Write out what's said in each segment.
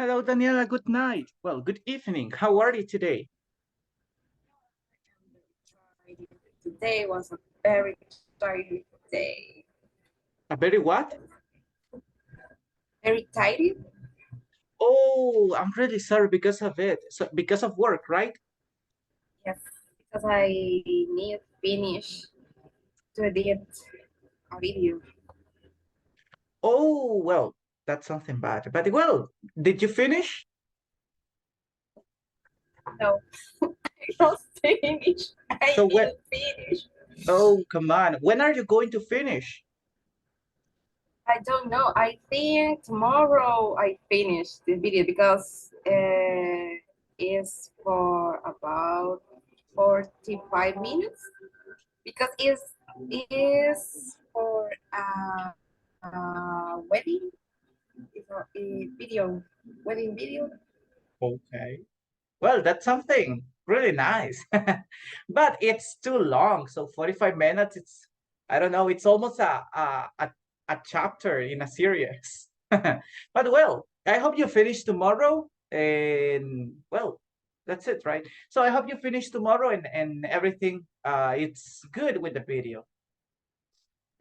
Hello, Daniela. Good night. Well, good evening. How are you today? Today was a very tiring day. A very what? Very tired? Oh, I'm really sorry because of it. So because of work, right? Yes, because I need to finish to edit a video. Oh, well, that's something bad. But well, did you finish? No, I don't finish. I So when? didn't finish. Oh, come on. When are you going to finish? I don't know. I think tomorrow I finish the video because it's for about 45 minutes because it's for a wedding. It's a video, wedding video. Okay. Well, that's something really nice. But it's too long. So 45 minutes, it's, I don't know, it's almost a chapter in a series. But well, I hope you finish tomorrow. And well, that's it, right? So I hope you finish tomorrow and everything it's good with the video.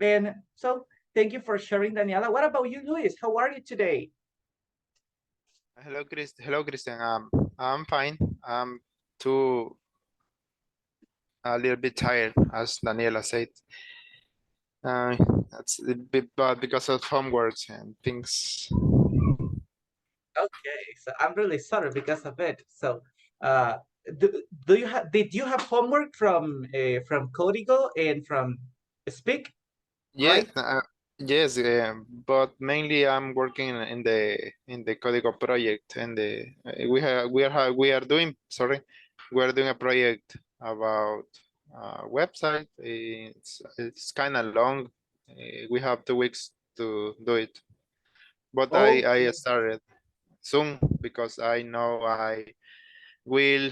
And so thank you for sharing, Daniela. What about you, Luis? How are you today? Hello, Chris. Hello, Christian. I'm fine. I'm too a little bit tired, as Daniela said. Uh, that's a bit bad because of homeworks and things. Okay, so I'm really sorry because of it. So, uh, do you have did you have homework from Código and from Speak, Yes, right? yes, but mainly I'm working in the Código project, and we are doing we are doing a project about website. It's kind of long. We have 2 weeks to do it, but I Okay, started soon because I know I will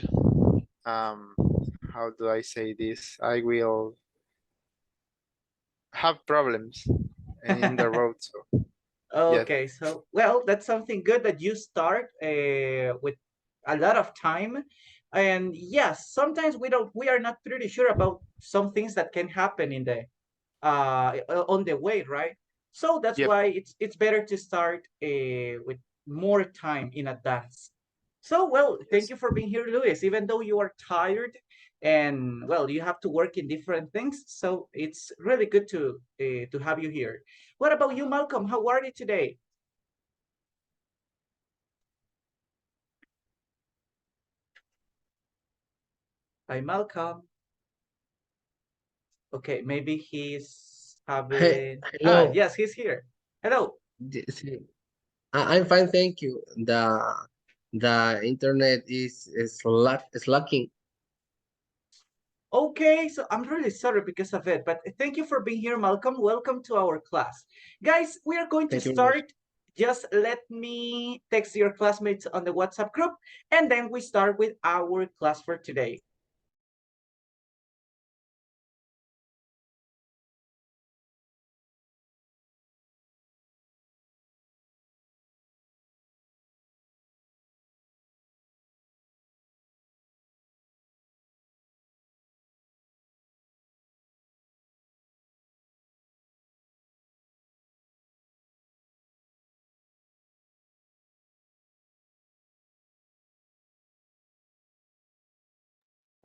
how do I say this? I will have problems in the road. So yes, okay. So, well, that's something good that you start with a lot of time, and yes, sometimes we are not pretty sure about some things that can happen in the on the way, right? So that's yep, why it's better to start with more time in advance. So well, thank yes. you for being here, Luis. Even though you are tired and well, you have to work in different things, so it's really good to have you here. What about you, Malcolm? How are you today? Hi, Malcolm. Okay, maybe he's Hey, having hello. yes, he's here. Hello. See, I'm fine, thank you. The internet is lacking. Okay, so I'm really sorry because of it, but thank you for being here, Malcolm. Welcome to our class. Guys, we are going to Thank you very much. start. Just let me text your classmates on the WhatsApp group, and then we start with our class for today.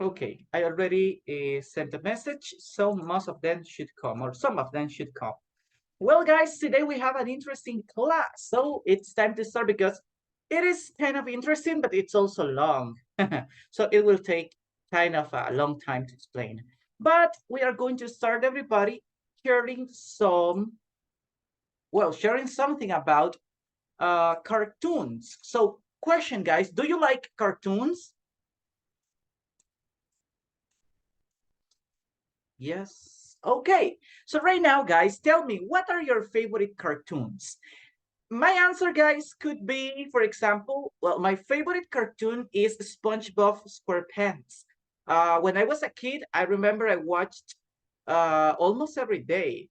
Okay, I already sent a message, so most of them should come, or some of them should come. Well, guys, today we have an interesting class, so it's time to start because it is kind of interesting, but it's also long. So it will take kind of a long time to explain. But we are going to start, everybody, sharing sharing something about cartoons. So question, guys, do you like cartoons? Yes. Okay. So right now, guys, tell me, what are your favorite cartoons? My answer, guys, could be, for example, well, my favorite cartoon is SpongeBob SquarePants. When I was a kid, I remember I watched almost every day.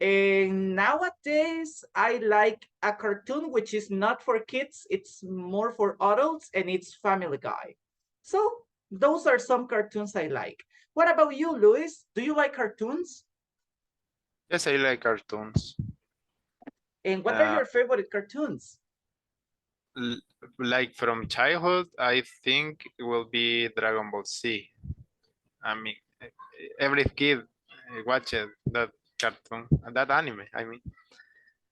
And nowadays, I like a cartoon which is not for kids, it's more for adults, and it's Family Guy. So those are some cartoons I like. What about you, Luis? Do you like cartoons? Yes, I like cartoons. And what are Uh, your favorite cartoons? like from childhood, I think it will be Dragon Ball Z. I mean, every kid watched that cartoon, that anime, I mean.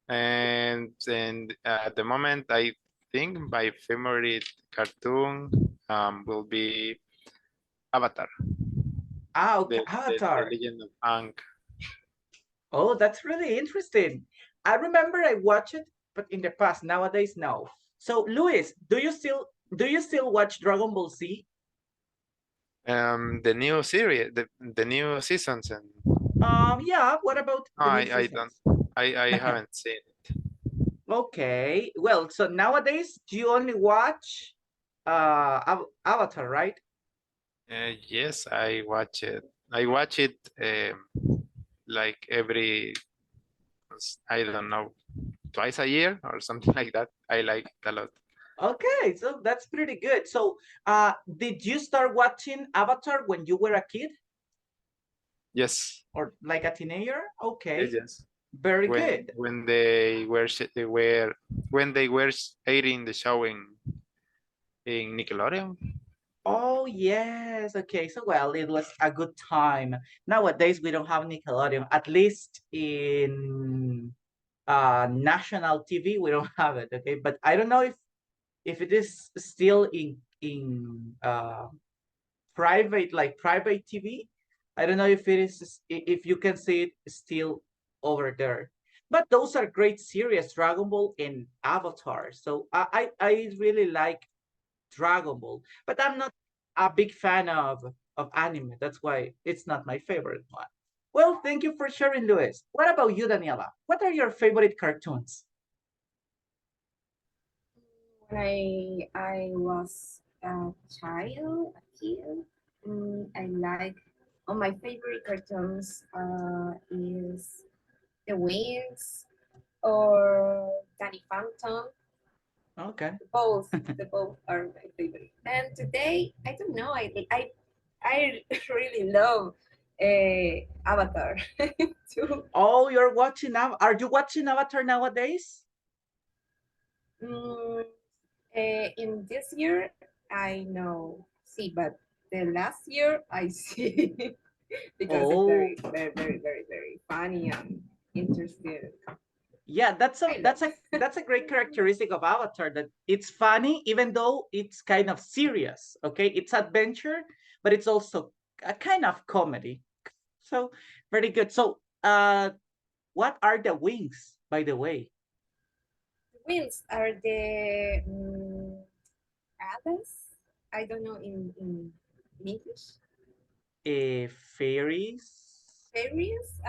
And at the moment, I think my favorite cartoon will be Avatar, Ah, okay, the Avatar. Legend of Aang. Oh, that's really interesting. I remember I watched it, but in the past. Nowadays, no. So, Luis, do you still watch Dragon Ball Z? The new series, the new seasons, and Yeah. What about no, the new I don't, seasons? I haven't seen it. Okay. Well, so nowadays you only watch Avatar, right? Yes, I watch it. I watch it like every, I don't know, twice a year or something like that. I like it a lot. Okay, so that's pretty good. So, did you start watching Avatar when you were a kid Yes, or like a teenager? yes, Okay, yes. very good. When they were airing the show in Nickelodeon. Oh, yes. Okay. So, well, it was a good time. Nowadays, we don't have Nickelodeon, at least in national TV, we don't have it. Okay. But I don't know if it is still in private, like private TV. I don't know if it is, if you can see it still over there. But those are great series, Dragon Ball and Avatar. So I really like Dragon Ball, but I'm not a big fan of anime. That's why it's not my favorite one. Well, thank you for sharing, Luis. What about you, Daniela? What are your favorite cartoons? When I was a child, a kid, I like. Oh, my favorite cartoons is The Wings or Danny Phantom. Okay. The both are my favorite. And today, I don't know. I really love Avatar too. Oh, you're watching now. Are you watching Avatar nowadays? Mm, in this year, I know see, but the last year I see because it's Oh, very, very, very, very, very funny and interesting. yeah, that's a I love. that's a that's a great characteristic of Avatar that it's funny even though it's kind of serious. Okay, it's adventure, but it's also a kind of comedy. So very good. So, what are the wings, by the way? The winds are the others. I don't know in English. Fairies. Fairies,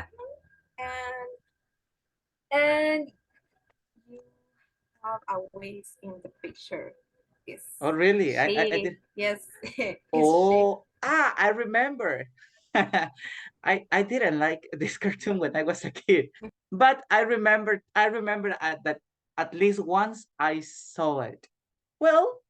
and you have a ways in the picture. Is Oh, really? I she? did. Yes, is she? Oh, I remember. I didn't like this cartoon when I was a kid, but I remember that at least once I saw it. Well,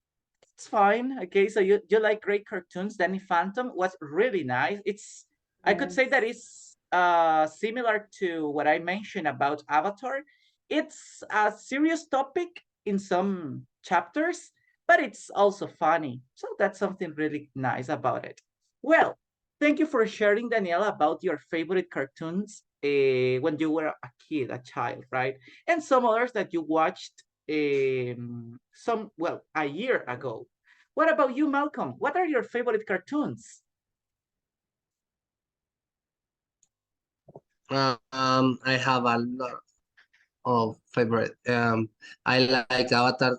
it's fine. Okay, so you like great cartoons. Danny Phantom was really nice. I could say that Yes. it's similar to what I mentioned about Avatar. It's a serious topic in some chapters, but it's also funny. So that's something really nice about it. Well, thank you for sharing, Daniela, about your favorite cartoons when you were a kid, a child, right? And some others that you watched well, a year ago. What about you, Malcolm? What are your favorite cartoons? I have a lot of favorite. I like Avatar.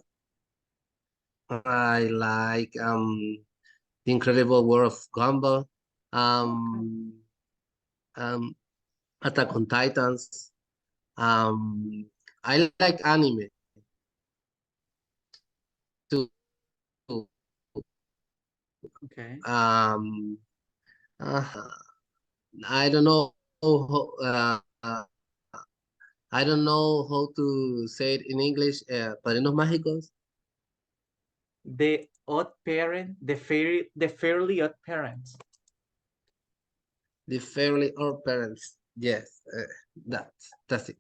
I like The Incredible World of Gumball. Okay. Um, um, Attack on Titans. I like anime too. Okay. Um, uh, I don't know I don't know how to say it in English. Padrinos Mágicos. The Odd Parent, the Fairly Odd Parents. The Fairly Odd Parents. Yes, that's it.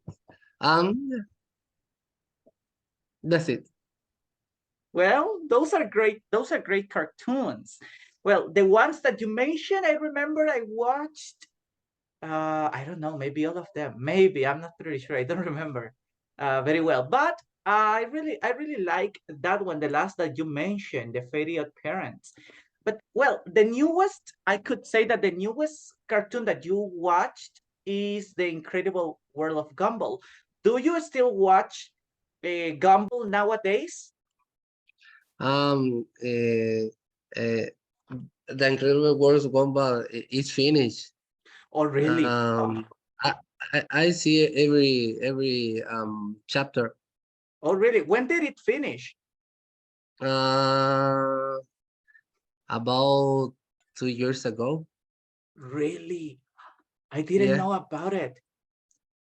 Yeah, that's it. Well, those are great. Those are great cartoons. Well, the ones that you mentioned, I remember I watched. I don't know, maybe all of them. Maybe I'm not pretty sure. I don't remember very well. But I really like that one, the last that you mentioned, the Fairy Odd Parents. But well, the newest, I could say that the newest cartoon that you watched is The Incredible World of Gumball. Do you still watch Gumball nowadays? Um, uh, uh, the Incredible World of Gumball is finished. Oh, really? I, I see every chapter. Oh, really? When did it finish? Uh, about 2 years ago. Really? I didn't Yeah, know about it.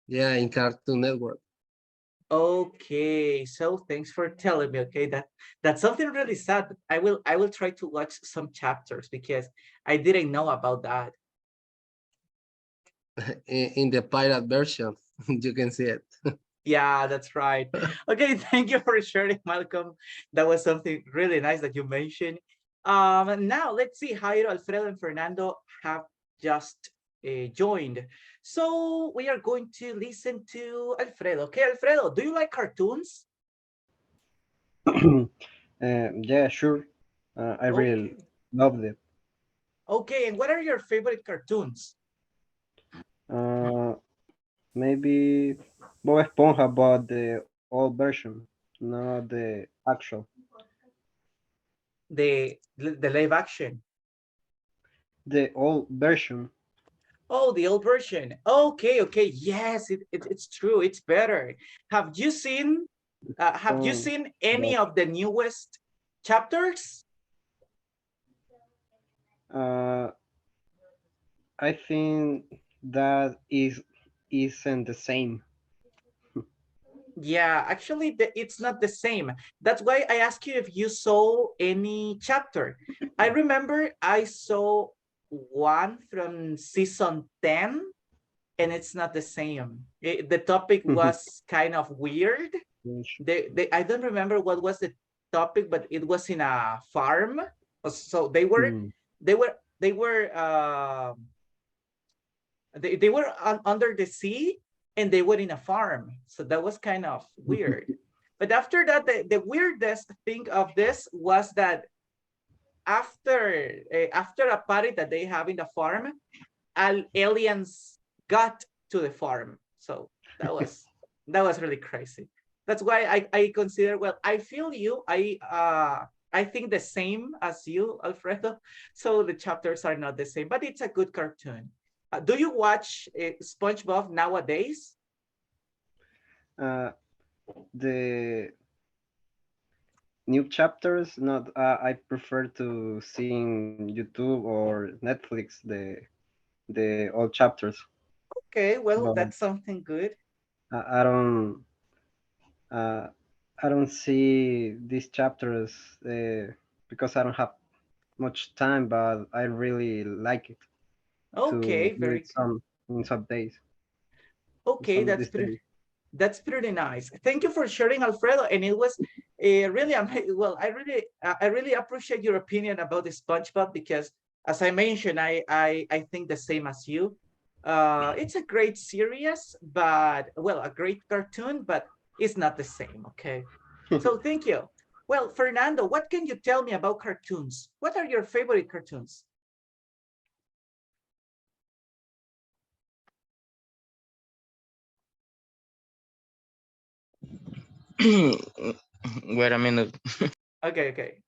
yeah, in Cartoon Network. Okay, so thanks for telling me. Okay, that's something really sad. I will try to watch some chapters because I didn't know about that. In the pirate version, you can see it. Yeah, that's right. Okay, thank you for sharing, Malcolm. That was something really nice that you mentioned. Now let's see. Jairo, Alfredo, and Fernando have just joined. So we are going to listen to Alfredo. Okay, Alfredo, do you like cartoons? Yeah, sure. I really Okay. loved it. Okay, and what are your favorite cartoons? Uh, Maybe Bob Esponja, but the old version, not the actual. The live action. The old version. Oh, the old version. Okay, okay. Yes, it's true. It's better. Have you seen have you Um, seen any but of the newest chapters? uh, I think that isn't the same. Yeah, actually, it's not the same. That's why I asked you if you saw any chapter. I remember I saw one from season 10, and it's not the same. The topic was kind of weird. I don't remember what was the topic, but it was in a farm. So Hmm. they were they were under the sea, and they were in a farm. So that was kind of weird. But after that, the weirdest thing of this was that after a party that they have in the farm, aliens got to the farm. So that was really crazy. That's why I consider, well, I feel you. I think the same as you, Alfredo. So the chapters are not the same, but it's a good cartoon. Do you watch SpongeBob nowadays? uh, the new chapters, not. I prefer to see in YouTube or Netflix the old chapters, Okay, well, but that's something good. I don't. Uh, I don't see these chapters because I don't have much time, but I really like it to Okay, do very it good. in some days, Okay, some of that's these pretty days. That's pretty nice. Thank you for sharing, Alfredo. And it was really well. I really appreciate your opinion about the SpongeBob because, as I mentioned, I think the same as you. It's a great series, but well, a great cartoon, but it's not the same. Okay, so thank you. Well, Fernando, what can you tell me about cartoons? What are your favorite cartoons? Wait a minute. Okay, okay.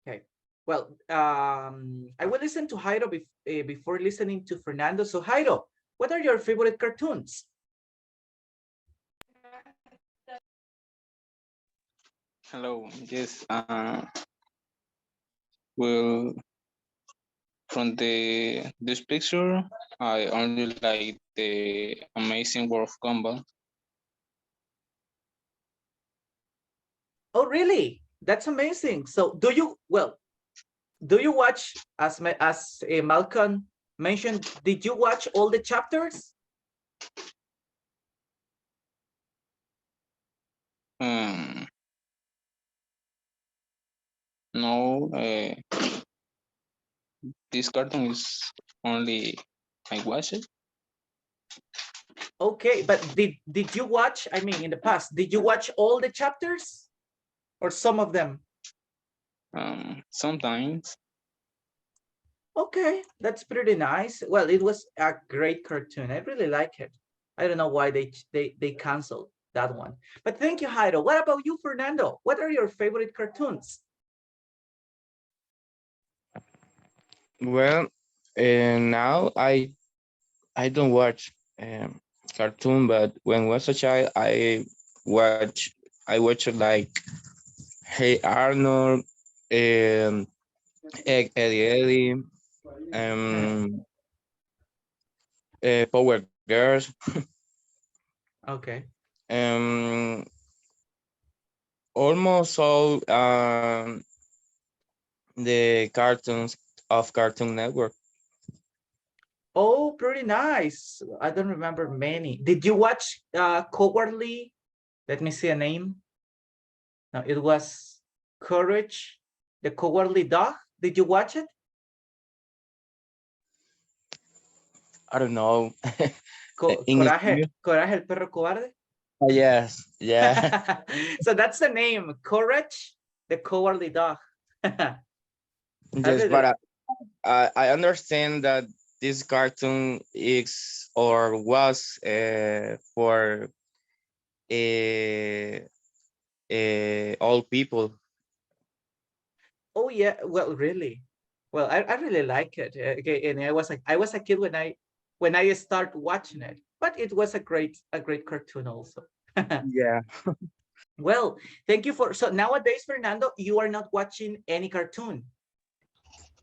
Okay. Well, I will listen to Jairo before listening to Fernando. So, Jairo, what are your favorite cartoons? Hello. Yes. Well, from this picture, I only like the amazing world of Gumball. Oh, really? That's amazing. So do you, well, do you watch, as Malcolm mentioned, did you watch all the chapters? Um, no, this cartoon is only I watch it. Okay, but did you watch, I mean, in the past, did you watch all the chapters or some of them? Sometimes. Okay, that's pretty nice. Well, it was a great cartoon. I really like it. I don't know why they canceled that one. But thank you, Jairo. What about you, Fernando? What are your favorite cartoons? Well, now I don't watch cartoon, but when was a child, I watched like Hey Arnold, um, Eddie Eddie, um, Power Girls, Okay. um, almost all the cartoons of Cartoon Network. Oh, pretty nice. I don't remember many. Did you watch Cowardly? Let me see a name. No, it was Courage, the Cowardly Dog. Did you watch it? I don't know. In Coraje, Spanish? Coraje el perro cobarde. Yes, yeah. So that's the name, Courage, the Cowardly Dog. I Yes, really, but I understand that this cartoon is or was for uh, all people. oh yeah, well, really. Well, I really like it. Okay, and I was a kid when I start watching it, but it was a great cartoon also. Yeah, Well, thank you for, so nowadays, Fernando, you are not watching any cartoon.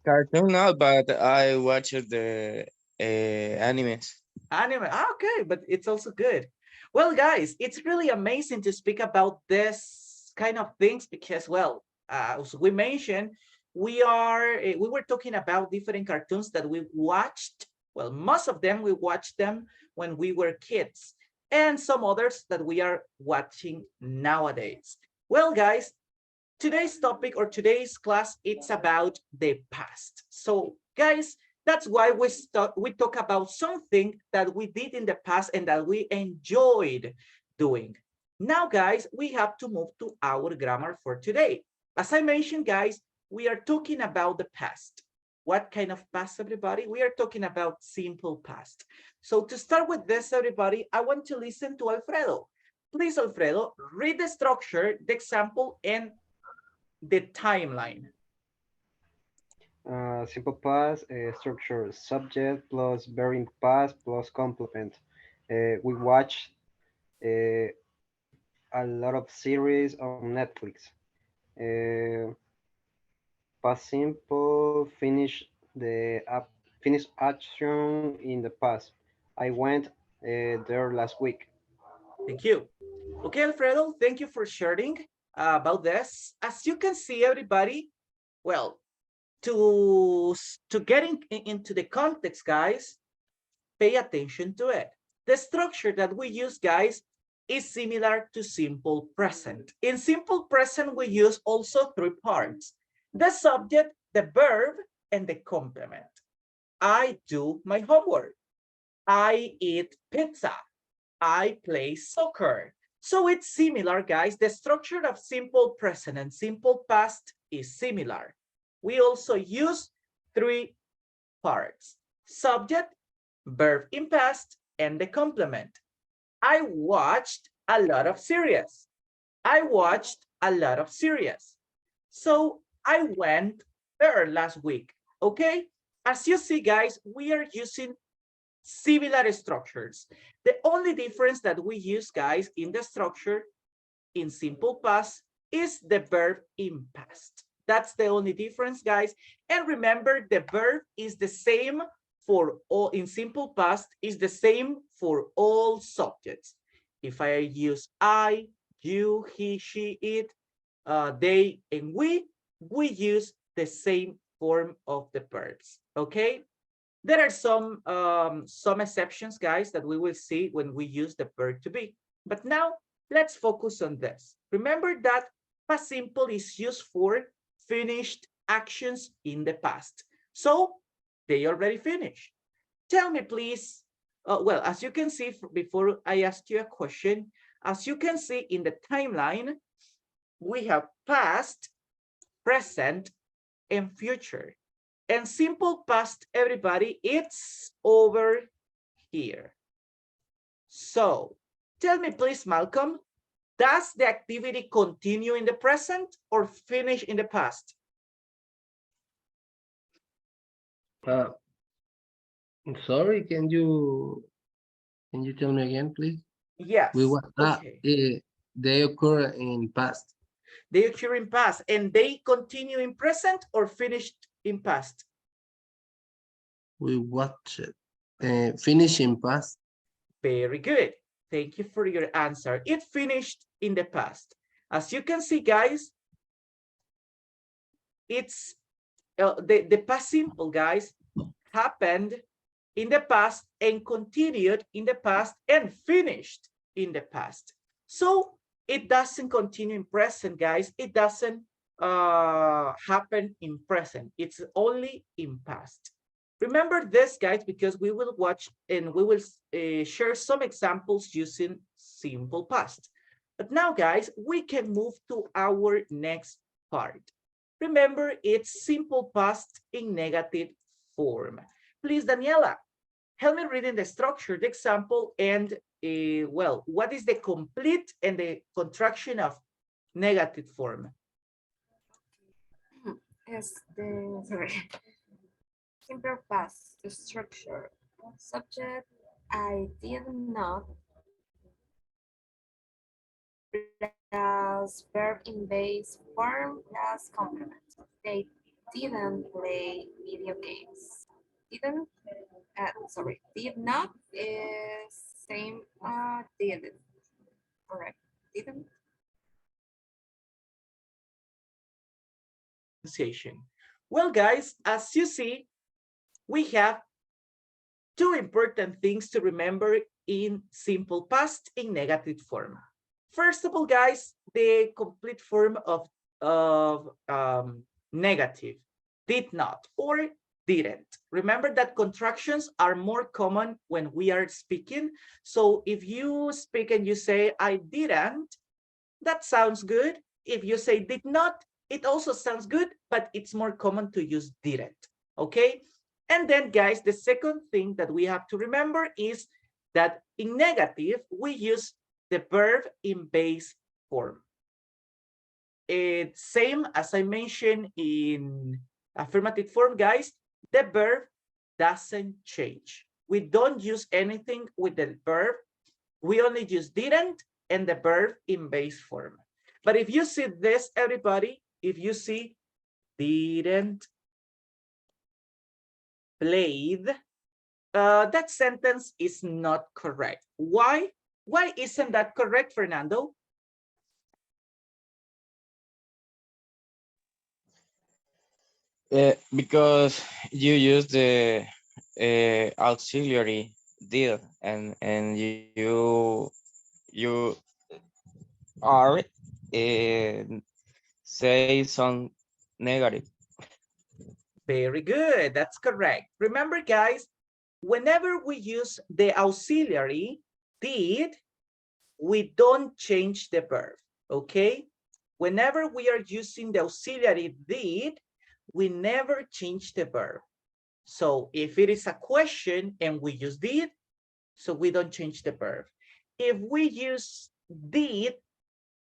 cartoon now, but I watched the animes. Anime. Okay, but it's also good. Well, guys, it's really amazing to speak about this kind of things because, well, as we mentioned, we were talking about different cartoons that we watched. Well, most of them we watched them when we were kids, and some others that we are watching nowadays. Well, guys, today's topic or today's class, it's about the past. So guys, that's why we talk about something that we did in the past and that we enjoyed doing. Now, guys, we have to move to our grammar for today. As I mentioned, guys, we are talking about the past. What kind of past, everybody? We are talking about simple past. So to start with this, everybody, I want to listen to Alfredo. Please, Alfredo, read the structure, the example, and the timeline. Simple past structure subject plus verb past plus complement. We watch uh, a lot of series on Netflix. Uh, Past simple finish action in the past. I went there last week. Thank you. Okay, Alfredo, thank you for sharing about this. As you can see, everybody, well, to getting into the context, guys, pay attention to it. The structure that we use, guys, is similar to simple present. In simple present, we use also three parts: the subject, the verb, and the complement. I do my homework. I eat pizza. I play soccer. So it's similar, guys. The structure of simple present and simple past is similar. We also use three parts: subject, verb in past, and the complement. I watched a lot of series. I watched a lot of series. So I went there last week. Okay? As you see, guys, we are using similar structures. The only difference that we use, guys, in the structure in simple past is the verb in past. That's the only difference, guys. And remember, the verb is the same for all, in simple past, is the same for all subjects. If I use I, you, he, she, it, they, and we use the same form of the verbs, okay? There are some exceptions, guys, that we will see when we use the verb to be. But now, let's focus on this. Remember that past simple is used for finished actions in the past. So, they already finished. Tell me, please, well, as you can see, before I ask you a question, as you can see in the timeline, we have past, present, and future. And simple past, everybody, it's over here. So, tell me, please, Malcolm, does the activity continue in the present or finish in the past? Sorry, can you tell me again, please? Yes. Okay. They occur in past. They occur in past, and they continue in present or finished in past? We watch it. Finish in past. Very good. Thank you for your answer. It finished in the past. As you can see, guys, it's the past simple, guys, happened in the past and continued in the past and finished in the past. So it doesn't continue in present, guys. It doesn't happen in present. It's only in past. Remember this, guys, because we will watch and we will share some examples using simple past. But now, guys, we can move to our next part. Remember, it's simple past in negative form. Please, Daniela, help me reading the structure, the example, and well, what is the complete and the contraction of negative form? Yes, sorry. Simple past, the structure. Subject, I did not. Plus verb in base form plus complement. They didn't play video games. Did not is same didn't. Correct. Didn't. Well, guys, as you see, we have two important things to remember in simple past in negative form. First of all, guys, the complete form of negative, did not or didn't. Remember that contractions are more common when we are speaking. So if you speak and you say, I didn't, that sounds good. If you say did not, it also sounds good, but it's more common to use didn't, okay? And then, guys, the second thing that we have to remember is that in negative, we use the verb in base form. It's same as I mentioned in affirmative form, guys, the verb doesn't change. We don't use anything with the verb. We only use didn't and the verb in base form. But if you see this, everybody, if you see didn't played, that sentence is not correct. Why? Why isn't that correct, Fernando? Because you use the auxiliary did, and you are say some negative. Very good. That's correct. Remember, guys, whenever we use the auxiliary did, we don't change the verb, okay? Whenever we are using the auxiliary did, we never change the verb. So if it is a question and we use did, so we don't change the verb. If we use did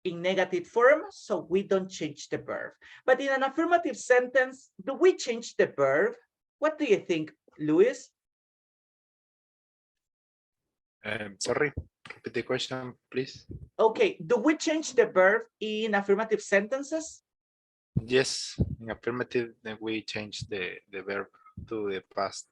in negative form, so we don't change the verb. But in an affirmative sentence, do we change the verb? What do you think, Luis? Sorry. Repeat the question, please. Okay, do we change the verb in affirmative sentences? Yes, in affirmative, then we change the verb to the past.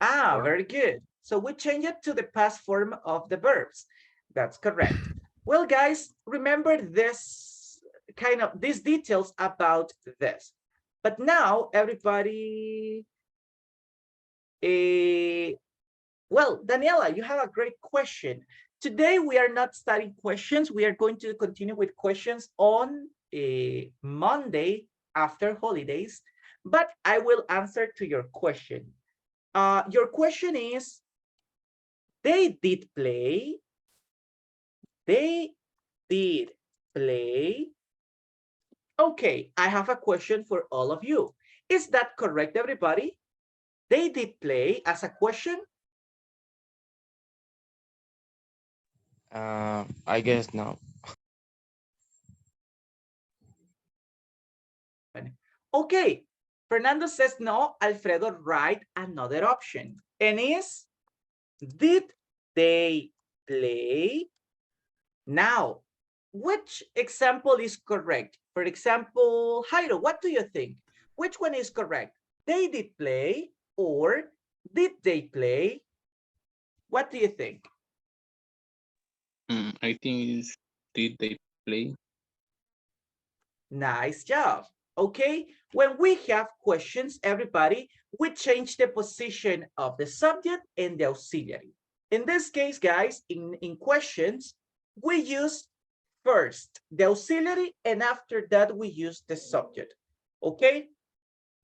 Ah, form. very good. So we change it to the past form of the verbs. That's correct. Well, guys, remember this these details about this. But now everybody, well, Daniela, you have a great question. Today we are not studying questions. We are going to continue with questions on Monday after holidays, but I will answer to your question. Your question is, they did play. They did play. Okay, I have a question for all of you. Is that correct, everybody? They did play as a question? I guess no. Okay, Fernando says no. Alfredo write another option. And is, did they play? Now, which example is correct? For example, Jairo, what do you think? Which one is correct? They did play or did they play? What do you think? I think is did they play? Nice job. Okay, when we have questions, everybody, we change the position of the subject and the auxiliary. In this case, guys, in questions, we use first the auxiliary and after that we use the subject. Okay,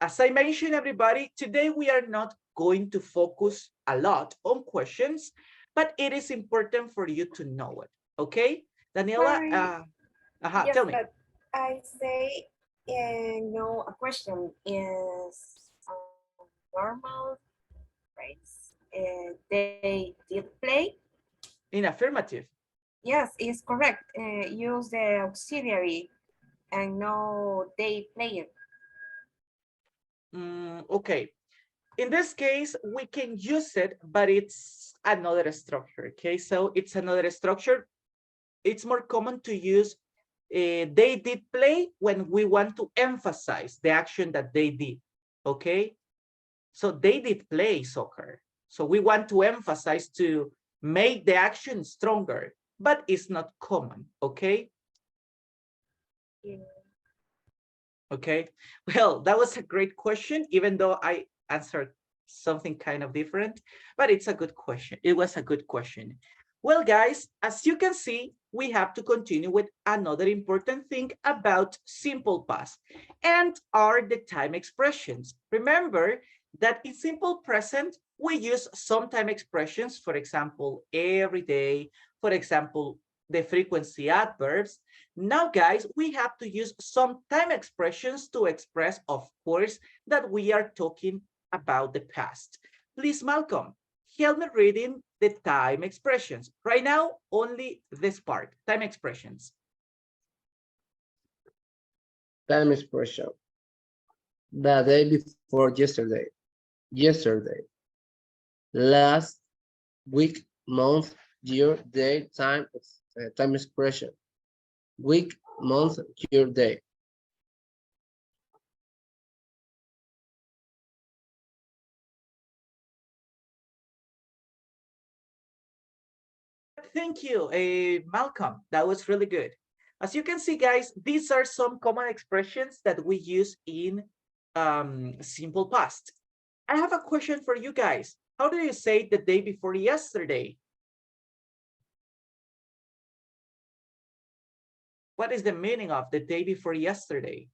as I mentioned, everybody, today we are not going to focus a lot on questions, but it is important for you to know it. Okay, Daniela, Sorry. Yes, tell me. but I say no. A question is normal phrase. They did play. In affirmative. Yes, it's correct. Use the auxiliary and no they played. Okay, in this case, we can use it, but it's another structure, okay? So it's another structure. It's more common to use they did play when we want to emphasize the action that they did, okay? So they did play soccer. So we want to emphasize to make the action stronger, but it's not common, okay? Yeah. Okay, well, that was a great question, even though I answered something kind of different, but it's a good question. It was a good question. Well, guys, as you can see, we have to continue with another important thing about simple past and are the time expressions. Remember that in simple present, we use some time expressions, for example, every day, for example, the frequency adverbs. Now, guys, we have to use some time expressions to express, of course, that we are talking about the past. Please, Malcolm, help me reading the time expressions. Right now, only this part, time expressions. Time expression. The day before yesterday. Yesterday. Last week, month, year, day, time, time expression. Week, month, year, day. Thank you, Malcolm. That was really good. As you can see, guys, these are some common expressions that we use in simple past. I have a question for you guys. How do you say the day before yesterday? What is the meaning of the day before yesterday?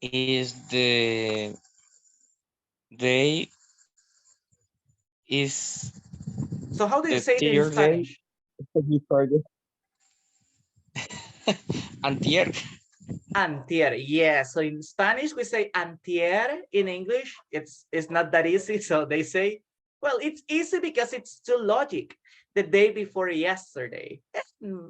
Is the day is So how do you the say it in third day Spanish? before the antier. Antier, yeah. So in Spanish, we say antier. In English, it's not that easy. So they say, well, it's easy because it's too logic. The day before yesterday.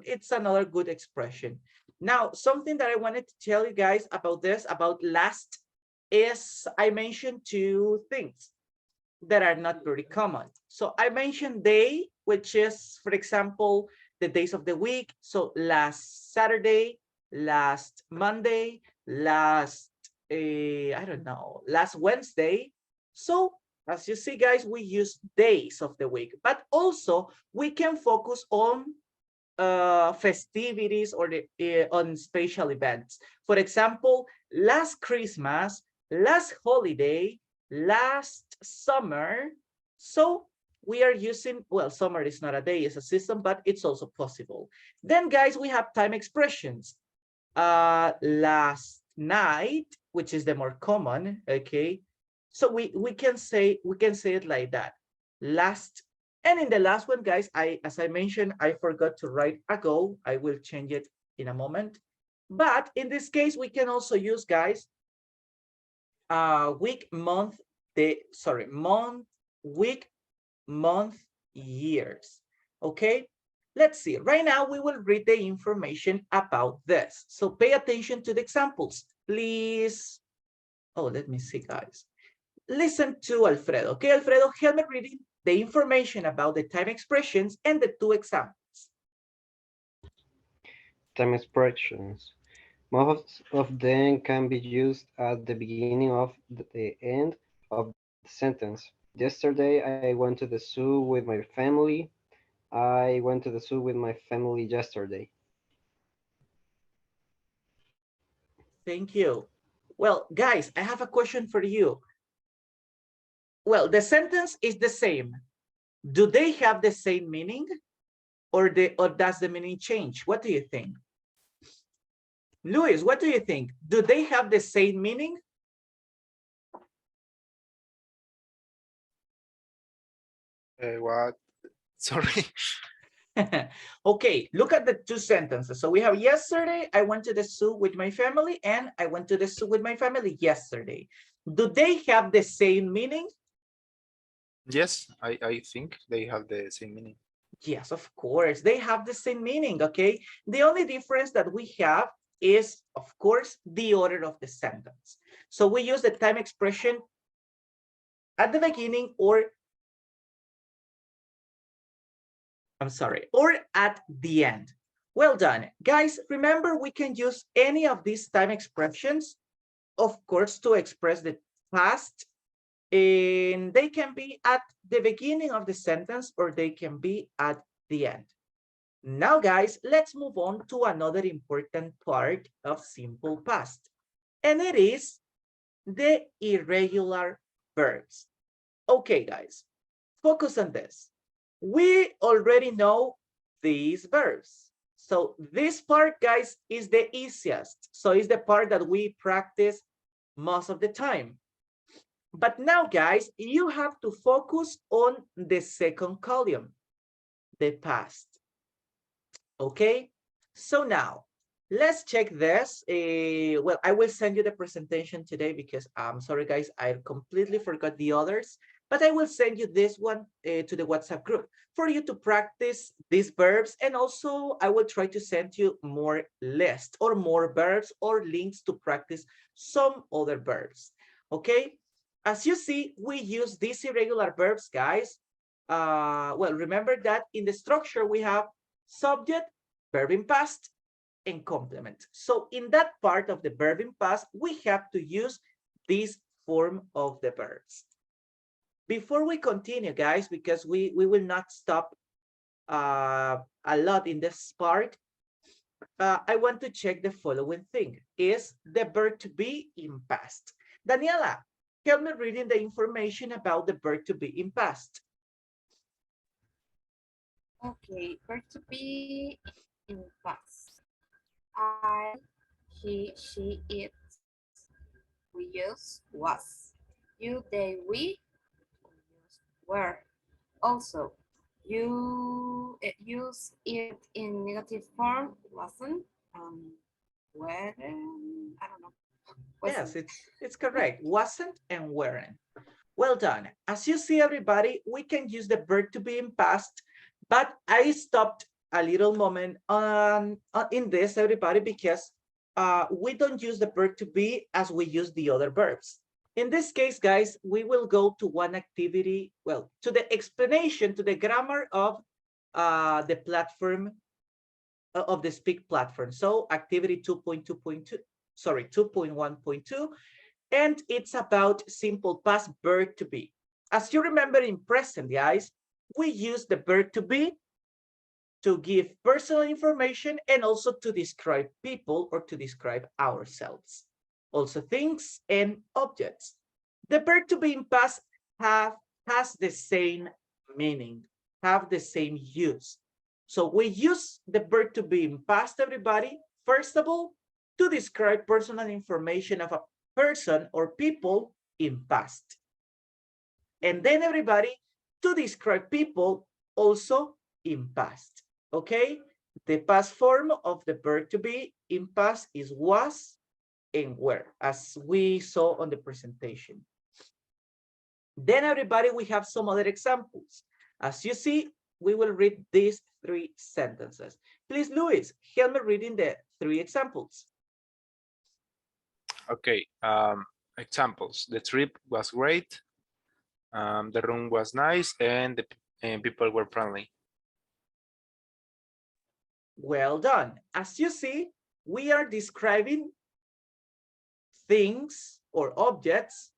It's another good expression. Now, something that I wanted to tell you guys about this, about last, is I mentioned two things that are not very common. So I mentioned day which is, for example, the days of the week. So last Saturday, last Monday, last, I don't know, last Wednesday. So as you see, guys, we use days of the week, but also we can focus on festivities or on special events. For example, last Christmas, last holiday, last summer. So we are using, well, summer is not a day, it's a system, but it's also possible. Then, guys, we have time expressions. Last night, which is the more common, okay? So we can say it like that. Last, and in the last one, guys, as I mentioned, I forgot to write ago. I will change it in a moment. But in this case, we can also use, guys, week, month, month, week, month, years. Okay, let's see. Right now, we will read the information about this. So pay attention to the examples, please. Oh, let me see, guys. Listen to Alfredo. Okay, Alfredo, help me reading the information about the time expressions and the two examples. Time expressions. Most of them can be used at the beginning of the end of the sentence. Yesterday, I went to the zoo with my family. I went to the zoo with my family yesterday. Thank you. Well, guys, I have a question for you. Well, the sentence is the same. Do they have the same meaning, or does the meaning change? What do you think? Luis, what do you think? Do they have the same meaning? What? Sorry. Okay, look at the two sentences. So we have yesterday, I went to the zoo with my family, and I went to the zoo with my family yesterday. Do they have the same meaning? Yes, I think they have the same meaning. Yes, of course, they have the same meaning, okay? The only difference that we have is, of course, the order of the sentence. So we use the time expression at the beginning or at the end. Well done. Guys, remember we can use any of these time expressions, of course, to express the past, and they can be at the beginning of the sentence or they can be at the end. Now, guys, let's move on to another important part of simple past, and it is the irregular verbs. Okay, guys, focus on this. We already know these verbs. So this part, guys, is the easiest. So it's the part that we practice most of the time. But now, guys, you have to focus on the second column, the past. Okay, so now let's check this. Well, I will send you the presentation today because I'm sorry, guys, I completely forgot the others, but I will send you this one to the WhatsApp group for you to practice these verbs. And also I will try to send you more lists or more verbs or links to practice some other verbs. Okay, as you see, we use these irregular verbs, guys. Well, remember that in the structure we have subject, verb in past, and complement. So in that part of the verb in past, we have to use this form of the verbs. Before we continue, guys, because we will not stop a lot in this part, I want to check the following thing. Is the verb to be in past? Daniela, help me reading the information about the verb to be in past. Okay, verb to be in past. I, he, she, it. We use was. You, they, we use were. Also, you use it in negative form, wasn't, were, I don't know. Yes, it's correct. Wasn't and weren't. Well done. As you see, everybody, we can use the verb to be in past, but I stopped a little moment in this, everybody, because we don't use the verb to be as we use the other verbs. In this case, guys, we will go to one activity, well, to the explanation, to the grammar of the platform of the Speak platform. So activity 2.2.2, sorry, 2.1.2, and it's about simple past verb to be. As you remember in present, guys, we use the verb to be to give personal information and also to describe people or to describe ourselves. Also things and objects. The verb to be in past has the same meaning, have the same use. So we use the verb to be in past, everybody, first of all, to describe personal information of a person or people in past. And then everybody, to describe people also in past. Okay, the past form of the verb to be in past is was and were, as we saw on the presentation. Then everybody, we have some other examples. As you see, we will read these 3 sentences. Please, Luis, help me reading the 3 examples. Okay, examples. The trip was great. The room was nice and the people were friendly. Well done. As you see, we are describing things or objects.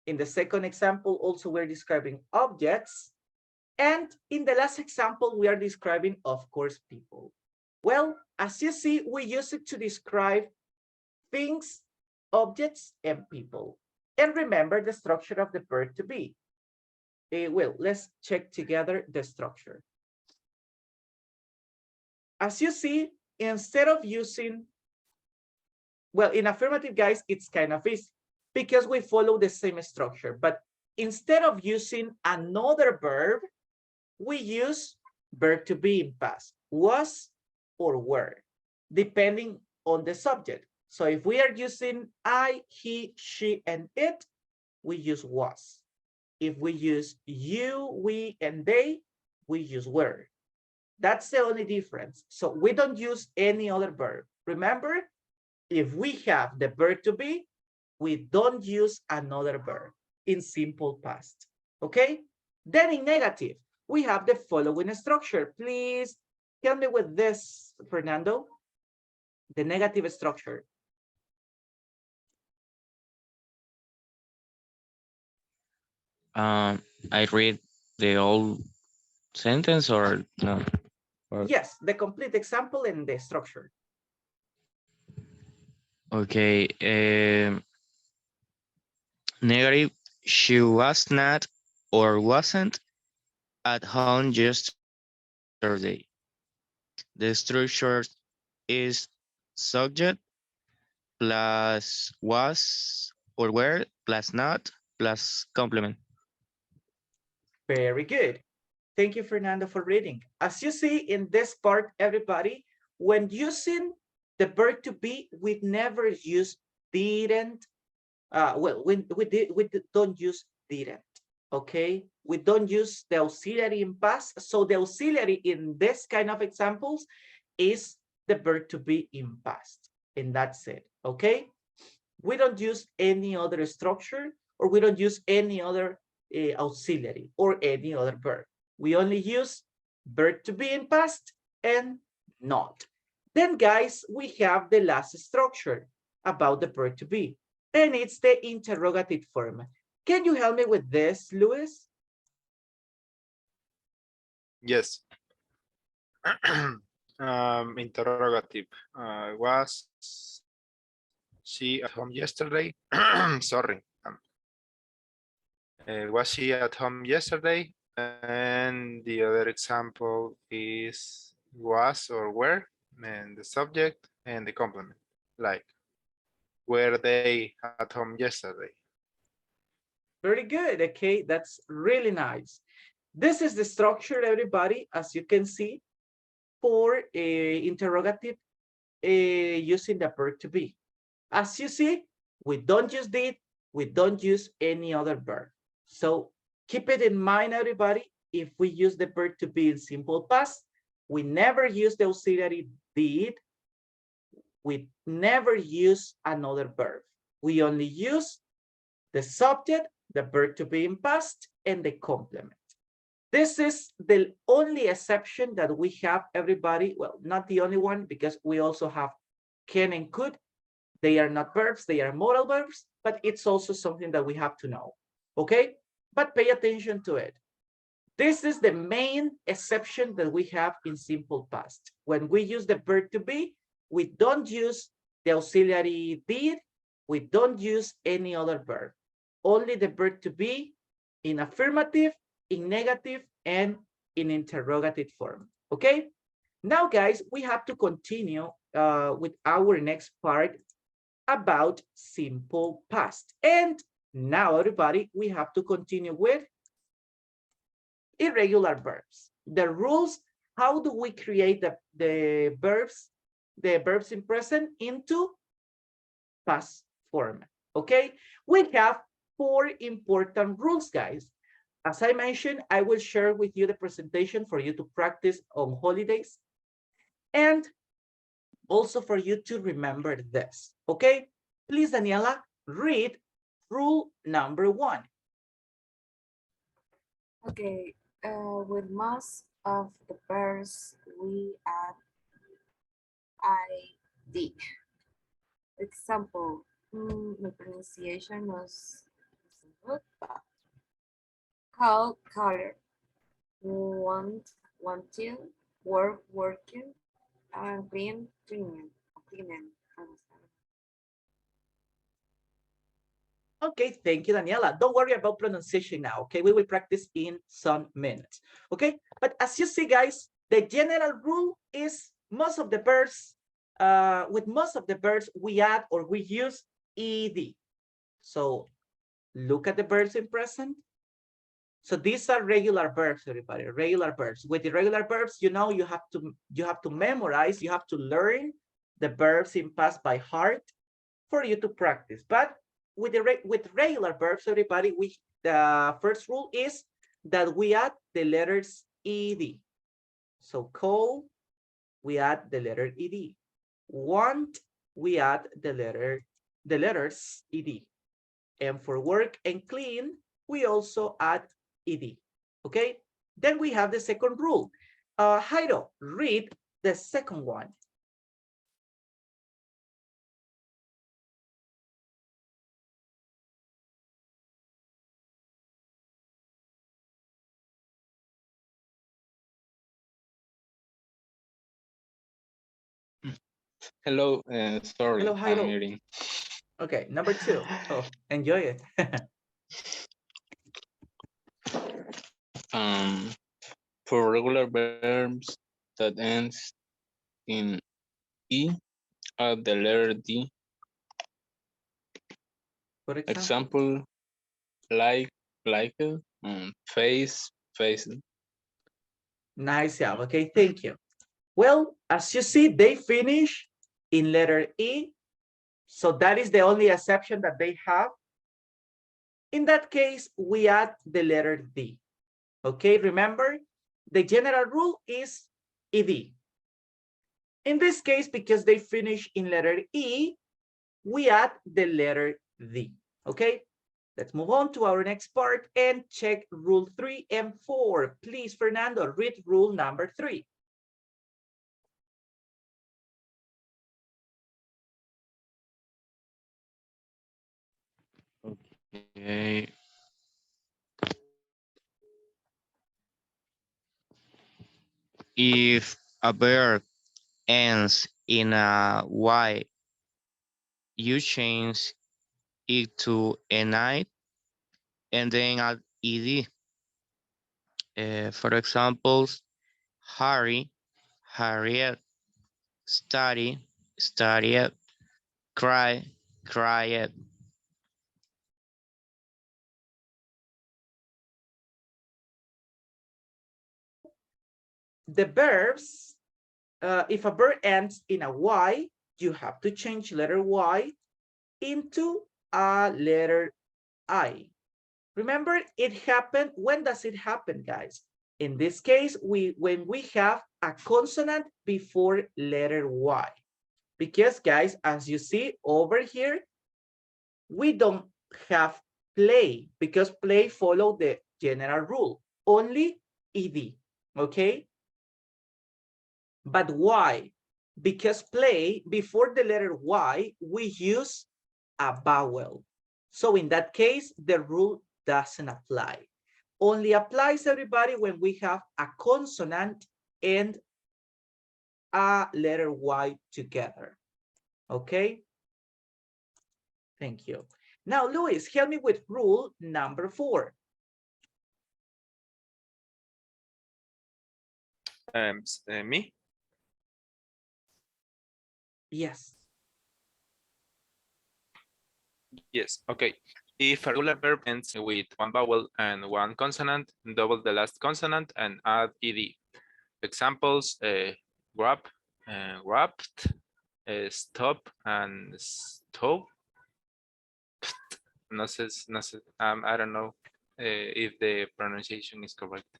In the second example, also we're describing objects. And in the last example, we are describing, of course, people. Well, as you see, we use it to describe things, objects, and people. And remember the structure of the verb to be. Well, let's check together the structure. As you see, instead of using, well, in affirmative, guys, it's kind of easy because we follow the same structure. But instead of using another verb, we use verb to be in past, was or were, depending on the subject. So if we are using I, he, she, and it, we use was. If we use you, we, and they, we use were. That's the only difference. So we don't use any other verb. Remember, if we have the verb to be, we don't use another verb in simple past. Okay? Then in negative, we have the following structure. Please help me with this, Fernando. The negative structure. I read the whole sentence or no? Or, Yes, the complete example and the structure. okay. Negative. She was not or wasn't at home yesterday. The structure is subject plus was or were plus not plus complement. Very good. Thank you, Fernando, for reading. As you see in this part, everybody, when using the verb to be, we never use didn't. Well, we don't use didn't. Okay, we don't use the auxiliary in past. So the auxiliary in this kind of examples is the verb to be in past, and that's it. Okay, we don't use any other structure, or we don't use any other auxiliary or any other verb. We only use verb to be in past and not. Then, guys, we have the last structure about the verb to be, and it's the interrogative form. Can you help me with this, Luis? Yes. Interrogative. Was she at home yesterday? Sorry. Was she at home yesterday? And the other example is was or were, and the subject and the complement. Like, were they at home yesterday? Very good. Okay, that's really nice. This is the structure, everybody, as you can see, for interrogative using the verb to be. As you see, we don't use did, we don't use any other verb. So keep it in mind, everybody. If we use the verb to be in simple past, we never use the auxiliary did. We never use another verb. We only use the subject, the verb to be in past, and the complement. This is the only exception that we have, everybody. Well, not the only one, because we also have can and could. They are not verbs, they are modal verbs, but it's also something that we have to know, okay? But pay attention to it. This is the main exception that we have in simple past. When we use the verb to be, we don't use the auxiliary did, we don't use any other verb. Only the verb to be in affirmative, in negative, and in interrogative form, okay? Now, guys, we have to continue with our next part about simple past. And now, everybody, we have to continue with irregular verbs. The rules, how do we create the verbs in present into past form, okay? We have 4 important rules, guys. As I mentioned, I will share with you the presentation for you to practice on holidays and also for you to remember this, okay? Please, Daniela, read rule number 1. Okay, with most of the verbs, we add ID. Example, my pronunciation was good, but call, color, want, wanting, work, working, and clean, cleaning, cleaning. Okay, thank you, Daniela. Don't worry about pronunciation now, okay? We will practice in some minutes, okay? But as you see, guys, the general rule is most of the verbs, with most of the verbs, we add or we use ed. So look at the verbs in present. So these are regular verbs, everybody, regular verbs. With irregular verbs, you know, you have to memorize, you have to learn the verbs in past by heart for you to practice. But with regular verbs, everybody, the first rule is that we add the letters ed. So call, we add the letter ed. Want, we add the letters ed. And for work and clean, we also add ed. Okay. Then we have the second rule. Jairo, read the second one. Hello, sorry, Hello, I'm Jairo. eating. Okay, number 2. Oh, enjoy it. Um, for regular verbs that ends in E, add the letter D. For Example, like, face, face. Nice job. Okay, thank you. Well, as you see, they finish in letter E. So that is the only exception that they have. In that case, we add the letter D. Okay, remember, the general rule is ED. In this case, because they finish in letter E, we add the letter D. Okay, let's move on to our next part and check rule 3 and 4. Please, Fernando, read rule number 3. Okay. If a verb ends in a Y, you change it to a night and then add ed. For examples, Harry, Harriet, study, studied, cry, cried. The verbs, if a verb ends in a Y, you have to change letter Y into a letter I. Remember, it happened. When does it happen, guys? In this case, when we have a consonant before letter Y. Because, guys, as you see over here, we don't have play because play follow the general rule. Only ed, okay? But why? Because play, before the letter Y, we use a vowel. So in that case, the rule doesn't apply. Only applies, everybody, when we have a consonant and a letter Y together. Okay? Thank you. Now, Luis, help me with rule number 4. Me? Yes. Yes, okay. If a regular verb ends with one vowel and one consonant, double the last consonant and add ed. Examples, grab, wrapped, stop, and stop. No sé, I don't know if the pronunciation is correct.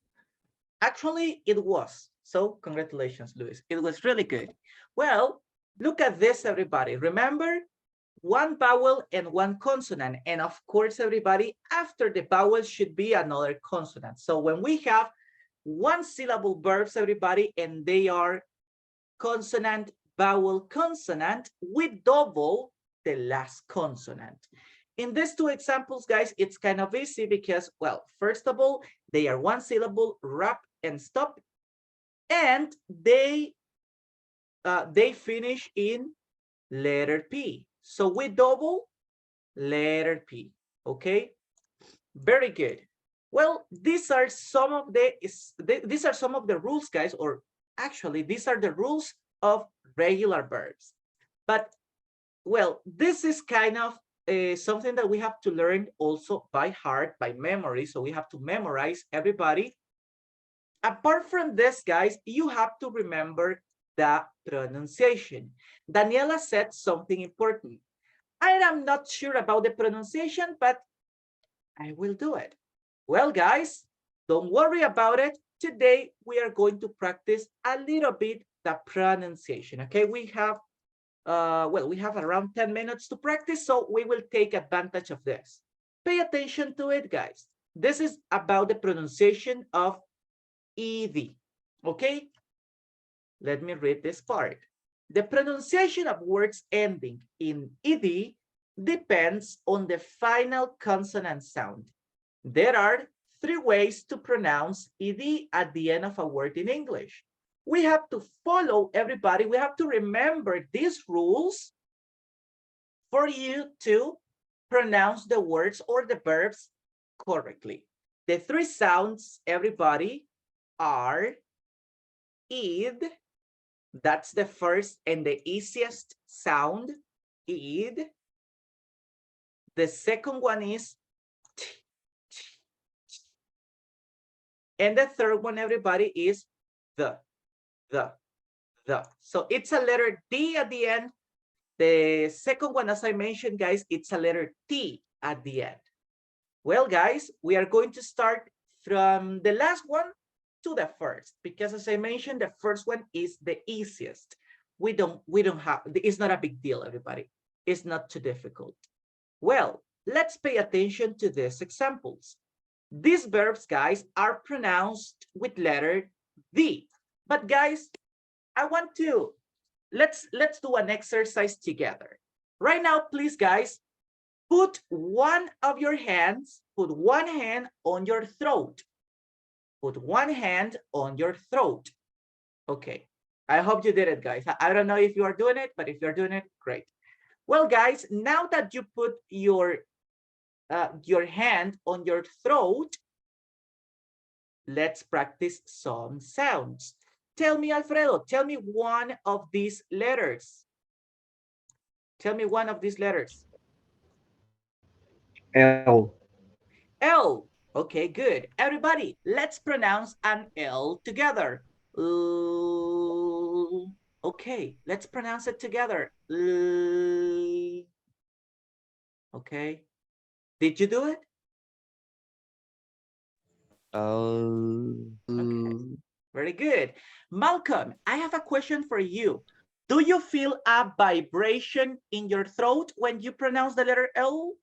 Actually, it was. So congratulations, Luis. It was really good. Well, look at this, everybody. Remember, one vowel and one consonant. And of course, everybody, after the vowel should be another consonant. So when we have one syllable verbs, everybody, and they are consonant, vowel, consonant, we double the last consonant. In these two examples, guys, it's kind of easy because, well, first of all, they are one syllable, wrap and stop, and they finish in letter P. So we double letter P, okay? Very good. Well, these are some of the rules, guys, or actually, these are the rules of regular verbs. But, well, this is kind of something that we have to learn also by heart, by memory. So we have to memorize, everybody. Apart from this, guys, you have to remember the pronunciation. Daniela said something important. I am not sure about the pronunciation, but I will do it. Well, guys, don't worry about it. Today, we are going to practice a little bit the pronunciation, okay? We have, we have around 10 minutes to practice, so we will take advantage of this. Pay attention to it, guys. This is about the pronunciation of ed, okay? Let me read this part. The pronunciation of words ending in ed depends on the final consonant sound. There are 3 ways to pronounce ed at the end of a word in English. We have to follow, everybody, we have to remember these rules for you to pronounce the words or the verbs correctly. The 3 sounds, everybody, are id, that's the first and the easiest sound, id. The second one is t, t, t. And the third one, everybody, is the. So it's a letter D at the end. The second one, as I mentioned, guys, it's a letter T at the end. Well, guys, we are going to start from the last one to the first, because as I mentioned, the first one is the easiest. We don't have, it's not a big deal, everybody. It's not too difficult. Well, let's pay attention to these examples. These verbs, guys, are pronounced with letter D. But guys, I want to, let's do an exercise together. Right now, please, guys, put one of your hands, put one hand on your throat. Put one hand on your throat. Okay, I hope you did it, guys. I don't know if you are doing it, but if you're doing it, great. Well, guys, now that you put your hand on your throat, let's practice some sounds. Tell me, Alfredo, tell me one of these letters. Tell me one of these letters. L. L. Okay, good. Everybody, let's pronounce an L together. L. Okay, let's pronounce it together. L. Okay. Did you do it? Okay. Very good. Malcolm, I have a question for you. Do you feel a vibration in your throat when you pronounce the letter L?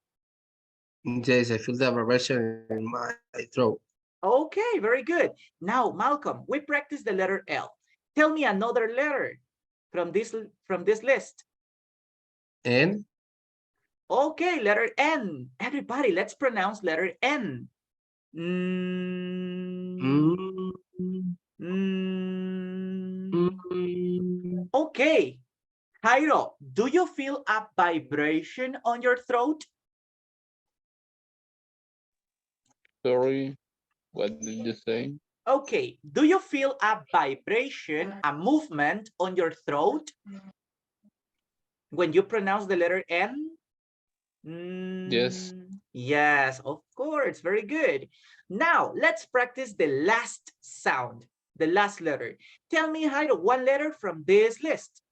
Yes, I feel the vibration in my throat. Okay, very good. Now, Malcolm, we practice the letter L. Tell me another letter from this list. N. Okay, letter N. Everybody, let's pronounce letter N. Mm, Okay. Jairo, do you feel a vibration on your throat? Sorry, what did you say? Okay. Do you feel a vibration, a movement on your throat when you pronounce the letter N? Yes. Yes, of course. Very good. Now, let's practice the last sound, the last letter. Tell me, Jairo, one letter from this list.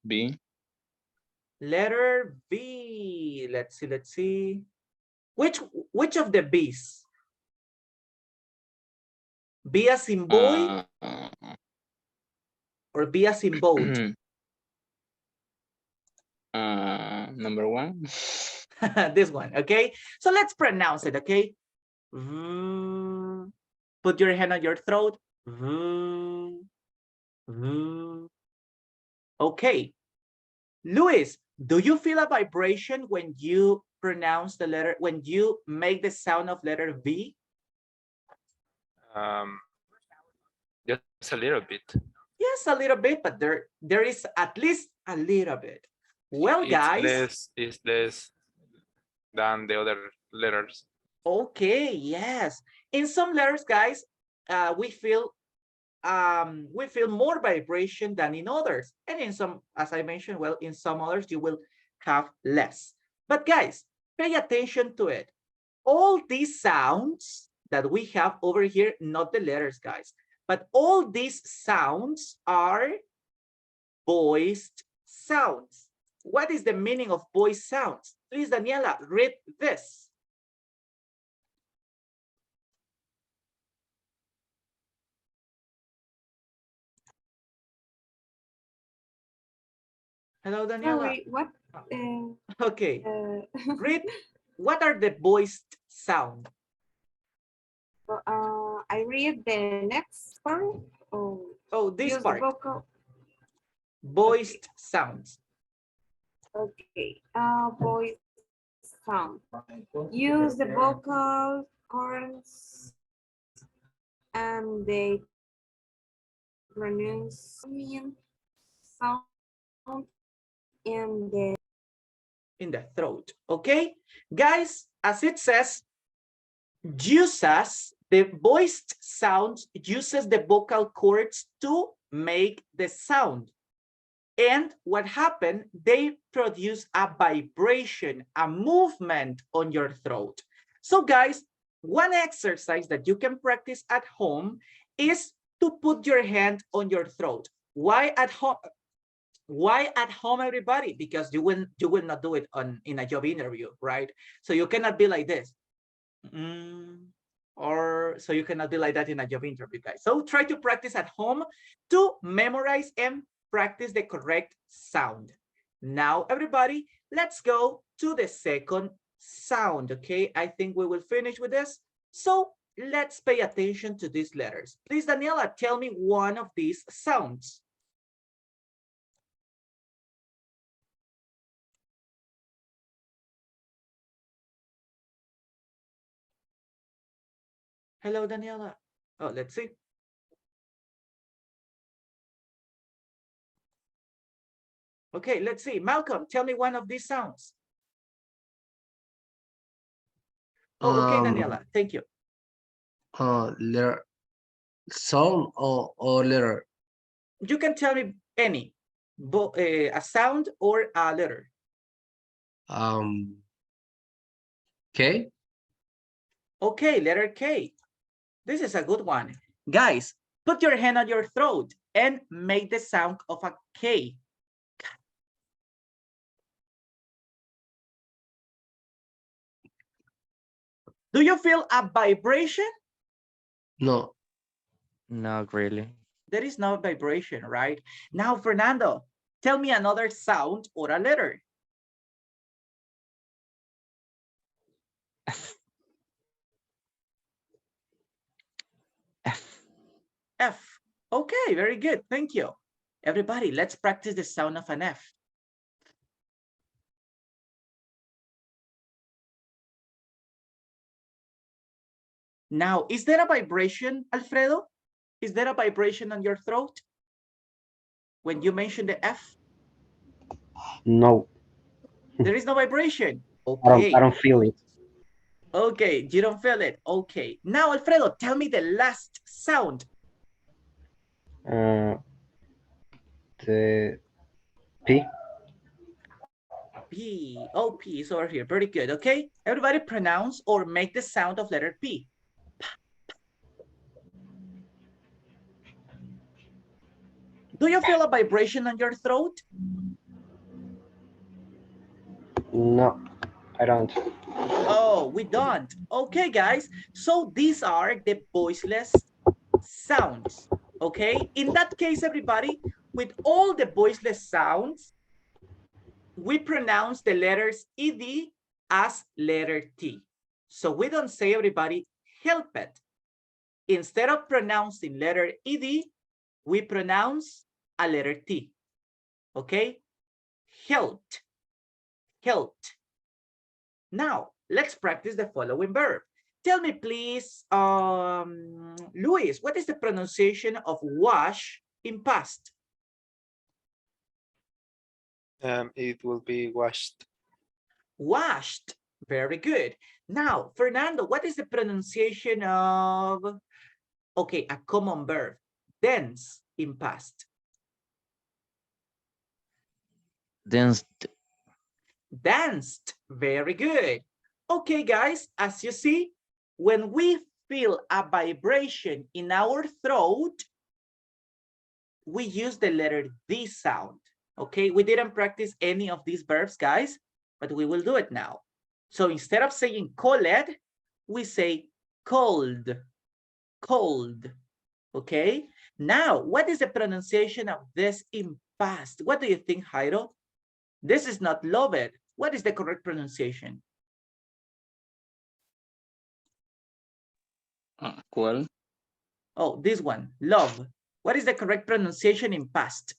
B. Letter B. Let's see, let's see. Which of the B's? B as in boy or B as in boat? Number one. This one, okay? So let's pronounce it, okay? Put your hand on your throat. Okay. Luis, do you feel a vibration when you pronounce the letter, when you make the sound of letter V? Just a little bit. Yes, a little bit, but there is at least a little bit. Well, guys. It's less than the other letters. Okay, yes. In some letters, guys, we feel more vibration than in others. And in some, as I mentioned, well, in some others, you will have less. But guys, pay attention to it. All these sounds that we have over here, not the letters, guys, but all these sounds are voiced sounds. What is the meaning of voiced sounds? Please, Daniela, read this. Hello, Daniela. Sorry, what? Okay. Read, what are the voiced sound? I read the next part. Oh, this use part. the vocal. Voiced sounds. Okay. Voice sound. Use the vocal cords and they pronounce sound in the throat. Okay, guys, as it says, uses the voiced sounds, uses the vocal cords to make the sound. And what happened? They produce a vibration, a movement on your throat. So guys, one exercise that you can practice at home is to put your hand on your throat. Why at home? Why at home, everybody? Because you will not do it in a job interview, right? So you cannot be like this. Or so you cannot be like that in a job interview, guys. So try to practice at home to memorize and practice the correct sound. Now, everybody, let's go to the second sound, okay? I think we will finish with this. So let's pay attention to these letters. Please, Daniela, tell me one of these sounds. Hello, Daniela. Oh, let's see. Okay, let's see. Malcolm, tell me one of these sounds. Oh, okay, Daniela, thank you. Letter sound or letter? You can tell me any, a sound or a letter. K. Okay, letter K. This is a good one. Guys, put your hand on your throat and make the sound of a K. Do you feel a vibration? No. Not really. There is no vibration, right? Now, Fernando, tell me another sound or a letter. Okay, very good. Thank you. Everybody, let's practice the sound of an F. Now, is there a vibration, Alfredo? Is there a vibration on your throat when you mention the F? No, There is no vibration. I Okay. don't feel it. Okay, you don't feel it. Okay. Now, Alfredo, tell me the last sound. The P. P. Oh, P is over here. Very good. Okay. Everybody pronounce or make the sound of letter P. Do you feel a vibration on your throat? No, I don't. Oh, we don't. Okay, guys. So these are the voiceless sounds. Okay. In that case, everybody, with all the voiceless sounds, we pronounce the letters ED as letter T. So we don't say, everybody, help it. Instead of pronouncing letter ED, we pronounce a letter T. Okay? Helped. Helped. Now, let's practice the following verb. Tell me, please, Luis, what is the pronunciation of wash in past? It will be washed. Washed. Very good. Now, Fernando, what is the pronunciation of, okay, a common verb, dance in past? Danced. Danced. Very good. Okay, guys, as you see, when we feel a vibration in our throat, we use the letter D sound. Okay, we didn't practice any of these verbs, guys, but we will do it now. So instead of saying cold, we say cold, cold. Okay, now what is the pronunciation of this in past? What do you think, Jairo? This is not loved. What is the correct pronunciation? ¿Cuál? Oh, this one, love. What is the correct pronunciation in past?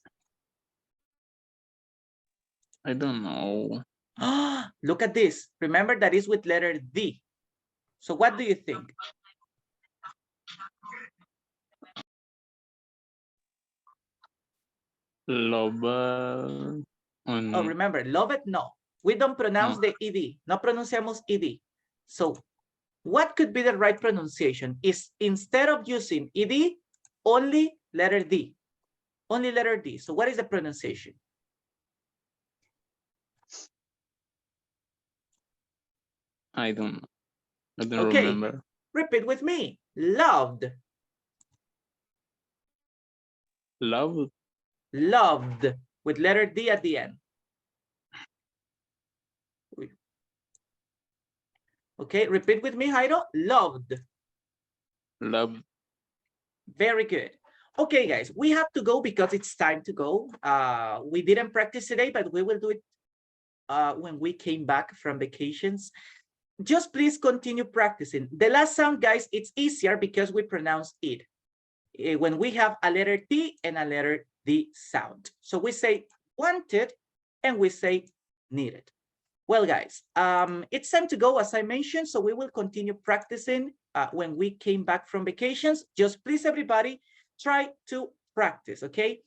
I don't know. Look at this. Remember that is with letter D. So what do you think? Love. Oh, remember, love it, no. We don't pronounce the ED. No pronunciamos ED. So what could be the right pronunciation? Is instead of using ED, only letter D. Only letter D. So what is the pronunciation? I don't Okay, remember. repeat with me. Loved. Love. Loved with letter D at the end. Okay, repeat with me, Jairo. Loved. Love. Very good. Okay, guys, we have to go because it's time to go. We didn't practice today, but we will do it when we came back from vacations. Just please continue practicing. The last sound, guys, it's easier because we pronounce it. When we have a letter T and a letter D sound. So we say wanted and we say needed. Well, guys, it's time to go, as I mentioned, so we will continue practicing when we came back from vacations. Just please, everybody, try to practice, okay?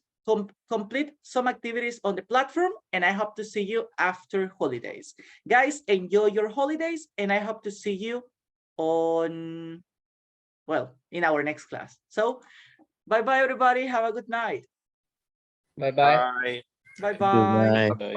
Complete some activities on the platform, and I hope to see you after holidays. Guys, enjoy your holidays, and I hope to see you on, well, in our next class. So, bye-bye, everybody. Have a good night. Bye. Bye-bye. Goodbye. Bye.